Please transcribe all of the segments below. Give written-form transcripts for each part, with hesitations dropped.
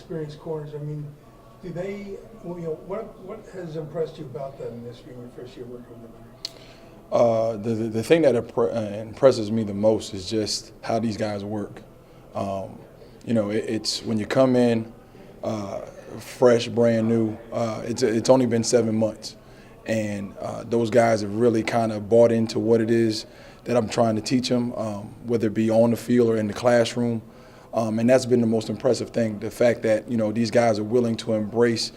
experienced corners. I mean, do they? Well, what has impressed you about them this being your first year working with them? The thing that impresses me the most is just how these guys work. It's when you come in fresh, brand new. It's only been 7 months, and those guys have really kind of bought into what it is that I'm trying to teach them, whether it be on the field or in the classroom. And that's been the most impressive thing, the fact that these guys are willing to embrace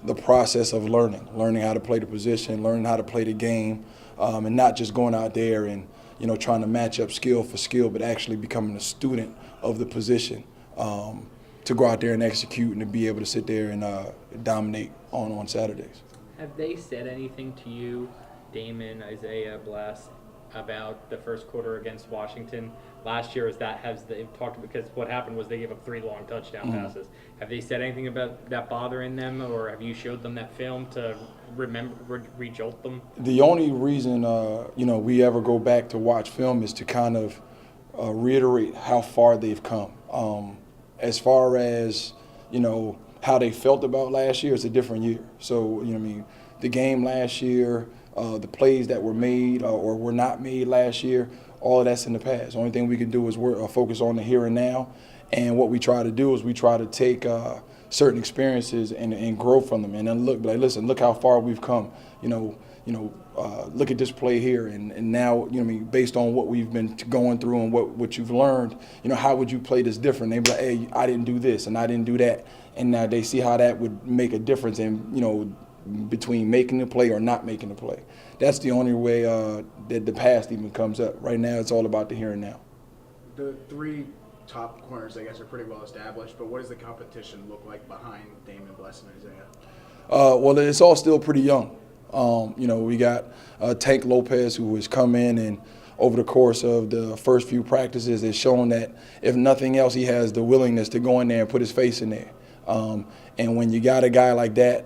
the process of learning how to play the position, learning how to play the game, and not just going out there and trying to match up skill for skill, but actually becoming a student of the position, to go out there and execute and to be able to sit there and dominate on Saturdays. Have they said anything to you, Damon, Isaiah, Bless, about the first quarter against Washington last year? Has they talked, because what happened was they gave up 3 long touchdown passes. Have they said anything about that bothering them, or have you showed them that film to rejolt them? The only reason we ever go back to watch film is to kind of reiterate how far they've come. As far as how they felt about last year, it's a different year. So the game last year, the plays that were made or were not made last year, all of that's in the past. The only thing we can do is focus on the here and now. And what we try to do is we try to take certain experiences and grow from them. And then listen, look how far we've come. Look at this play here. And now, based on what we've been going through and what you've learned, how would you play this different? They be like, hey, I didn't do this and I didn't do that. And now they see how that would make a difference in, between making the play or not making the play. That's the only way that the past even comes up. Right now, it's all about the here and now. The 3 top corners, I guess, are pretty well established, but what does the competition look like behind Damon, Bless, and Isaiah? Well, it's all still pretty young. We got Tank Lopez, who has come in and over the course of the first few practices has shown that, if nothing else, he has the willingness to go in there and put his face in there. And when you got a guy like that,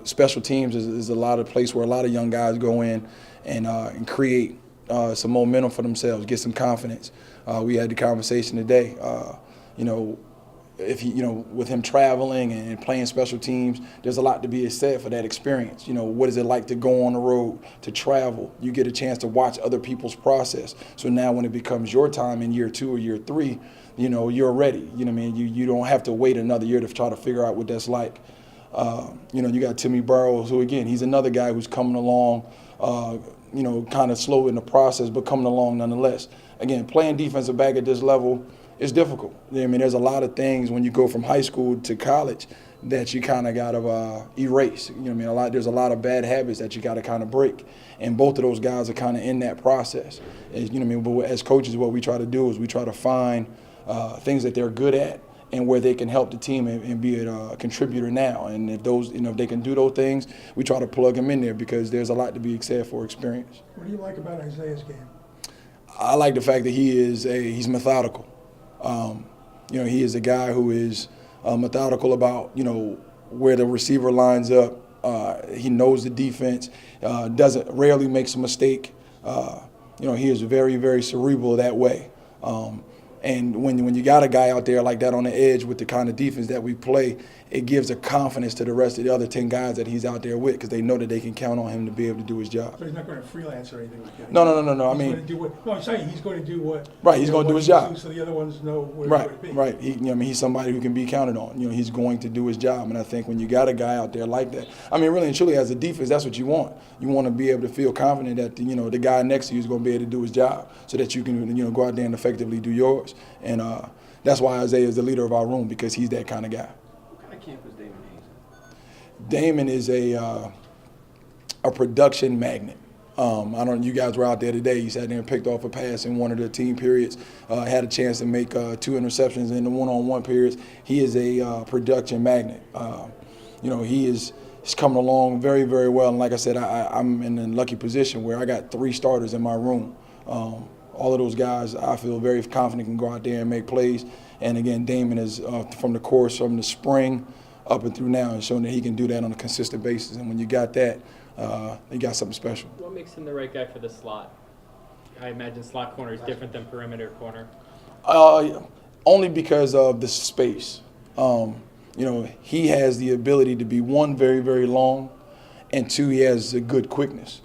special teams is a lot of place where a lot of young guys go in and create some momentum for themselves, get some confidence. We had the conversation today, if with him traveling and playing special teams, there's a lot to be said for that experience. What is it like to go on the road, to travel? You get a chance to watch other people's process. So now when it becomes your time in year 2 or year 3, you're ready. You don't have to wait another year to try to figure out what that's like. You got Timmy Burrows, who again, he's another guy who's coming along, kind of slow in the process, but coming along nonetheless. Again, playing defensive back at this level is difficult. There's a lot of things when you go from high school to college that you kind of got to erase. There's a lot of bad habits that you got to kind of break, and both of those guys are kind of in that process. But as coaches, what we try to do is we try to find things that they're good at and where they can help the team and be a contributor now. And if they can do those things, we try to plug them in there because there's a lot to be said for experience. What do you like about Isaiah's game? I like the fact that he's methodical. He is a guy who is methodical about where the receiver lines up. He knows the defense. Rarely makes a mistake. He is very, very cerebral that way. And when you got a guy out there like that on the edge with the kind of defense that we play, it gives a confidence to the rest of the other 10 guys that he's out there with, because they know that they can count on him to be able to do his job. So he's not going to freelance or anything like that? No. I'm saying he's going to do what? Right, he's going to do his job. So the other ones know where to be. Right. He's somebody who can be counted on. He's going to do his job. And I think when you got a guy out there like that, really and truly, as a defense, that's what you want. You want to be able to feel confident that the guy next to you is going to be able to do his job, so that you can go out there and effectively do yours. And that's why Isaiah is the leader of our room, because he's that kind of guy. What kind of camp is Damon Hayes in? Damon is a production magnet. You guys were out there today. He sat there and picked off a pass in one of the team periods. Had a chance to make 2 interceptions in the one-on-one periods. He is a production magnet. He's coming along very, very well. And like I said, I'm in a lucky position where I got 3 starters in my room. All of those guys, I feel very confident, can go out there and make plays. And again, Damon is from the spring up and through now, and showing that he can do that on a consistent basis. And when you got that, you got something special. What makes him the right guy for the slot? I imagine slot corner is different than perimeter corner. Only because of the space. you know, he has the ability to be, one, very, very long, and two, he has a good quickness.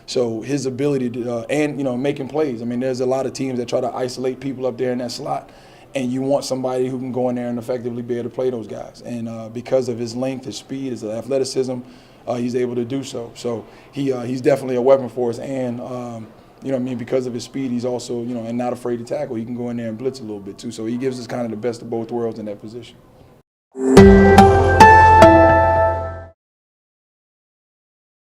So his ability to, and, you know, making plays. I mean, there's a lot of teams that try to isolate people up there in that slot, and you want somebody who can go in there and effectively be able to play those guys. And because of his length, his speed, his athleticism, he's able to do so. So he's definitely a weapon for us. And, you know what I mean, because of his speed, he's also, you know, and not afraid to tackle. He can go in there and blitz a little bit too. So he gives us kind of the best of both worlds in that position.